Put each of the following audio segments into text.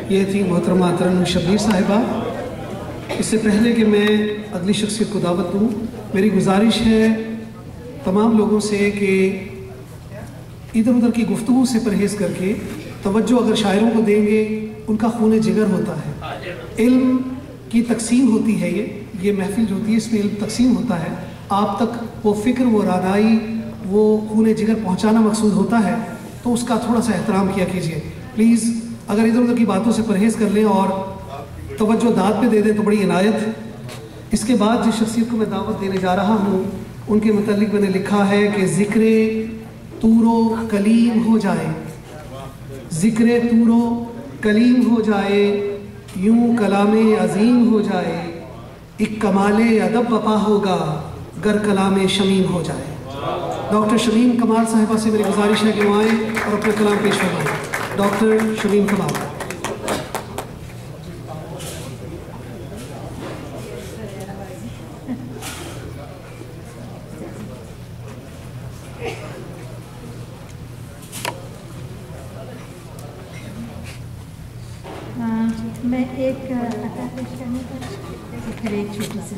ये थी मोहतरमा तरन्नुम शब्बीर साहिबा। इससे पहले कि मैं अगली शख्सियत को दावत दूँ, मेरी गुजारिश है तमाम लोगों से कि इधर उधर की गुफ्तगू से परहेज़ करके तवज्जो अगर शायरों को देंगे, उनका खून जिगर होता है, इल्म की तकसीम होती है, ये महफिल जो होती है इसमें इल्म तकसीम होता है, आप तक वो फ़िक्र, वो रानाई, वो खून जिगर पहुँचाना मकसूद होता है, तो उसका थोड़ा सा एहतराम किया कीजिए प्लीज़। अगर इधर उधर की बातों से परहेज़ कर लें और तवज्जो दाद पे दे दें तो बड़ी इनायत। इसके बाद जिस शख्सियत को मैं दावत देने जा रहा हूँ उनके मुतालिक मैंने लिखा है कि ज़िक्रे तूरो कलीम हो जाए, ज़िक्रे तूरो कलीम हो जाए, यूं कलामे अजीम हो जाए, एक कमाले अदब बपा होगा गर कलामे शमीम हो जाए। डॉक्टर शमीम कमाल साहिबा से मेरी गुजारिश है कि वो आएँ और अपना कलाम पेश फरमाएं। डॉक्टर शमीम कमाल। मैं एक कथा पेश करने पर फिर एक छोटी सी।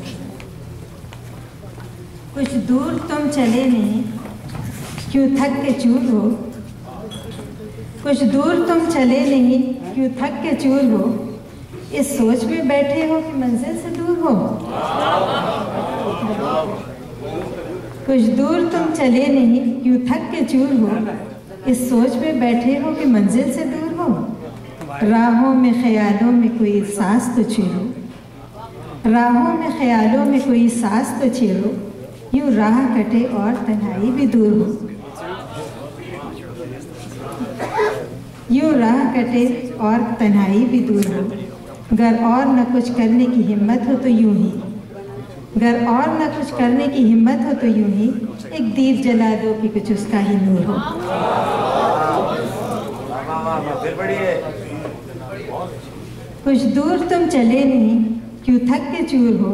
कुछ दूर तुम चले नहीं, क्यों थक के चूर हो, कुछ दूर तुम चले नहीं, क्यों थक के चूर हो, इस सोच में बैठे हो कि मंजिल से दूर हो। कुछ दूर तुम चले नहीं, क्यों थक के चूर हो, इस सोच में बैठे हो कि मंजिल से दूर हो। राहों में ख्यालों में कोई सांस तो छेड़ो, राहों में ख्यालों में कोई सांस तो छेड़ो, यूं राह कटे और तन्हाई भी दूर हो, यूं राह कटे और तन्हाई भी दूर हो। गर और न कुछ करने की हिम्मत हो तो यूं ही, गर और न कुछ करने की हिम्मत हो तो यूं ही, एक दीप जला दो कि कुछ उसका ही नूर हो। कुछ दूर तुम चले नहीं, क्यों थक के चूर हो,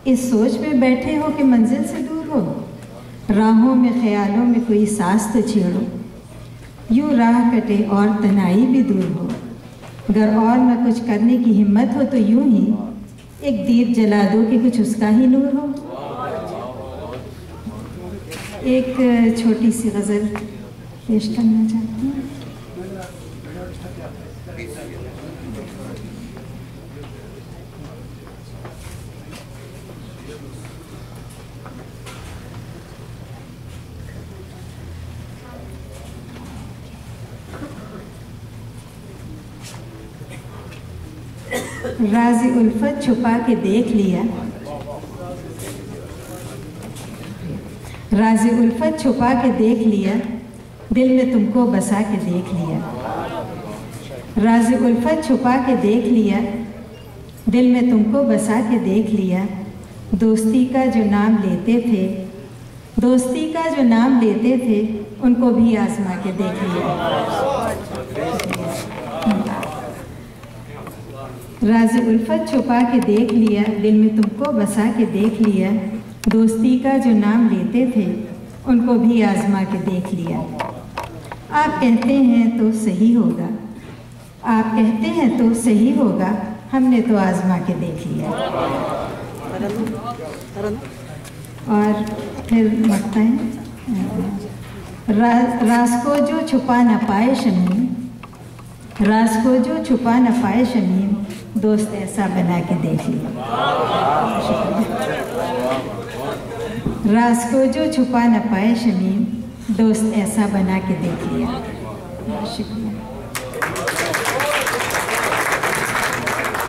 इस सोच में बैठे हो कि मंजिल से दूर हो। राहों में ख्यालों में कोई सांस तो छेड़ो, यूं राह कटे और तन्हाई भी दूर हो। गर और न कुछ करने की हिम्मत हो तो यूं ही, एक दीप जला दो कि कुछ उसका ही नूर हो। एक छोटी सी गज़ल पेश करना चाहती हूँ। राज़ी उल्फत छुपा के देख लिया, राज़ी उल्फत छुपा के देख लिया, दिल में तुमको बसा के देख लिया। राज़ी उल्फत छुपा के देख लिया, दिल में तुमको बसा के देख लिया। दोस्ती का जो नाम लेते थे, दोस्ती का जो नाम लेते थे, उनको भी आजमा के देख लिया। राज़ उल्फत छुपा के देख लिया, दिल में तुमको बसा के देख लिया। दोस्ती का जो नाम लेते थे, उनको भी आजमा के देख लिया। आप कहते हैं तो सही होगा, आप कहते हैं तो सही होगा, हमने तो आजमा के देख लिया। और फिर मरता है, राज को जो छुपा न पाए शमीम, राज को जो छुपा न पाए शमीम, दोस्त ऐसा बना के देख लिया। राज को जो छुपा न पाए शमीम, दोस्त ऐसा बना के देख लिया। शुक्रिया।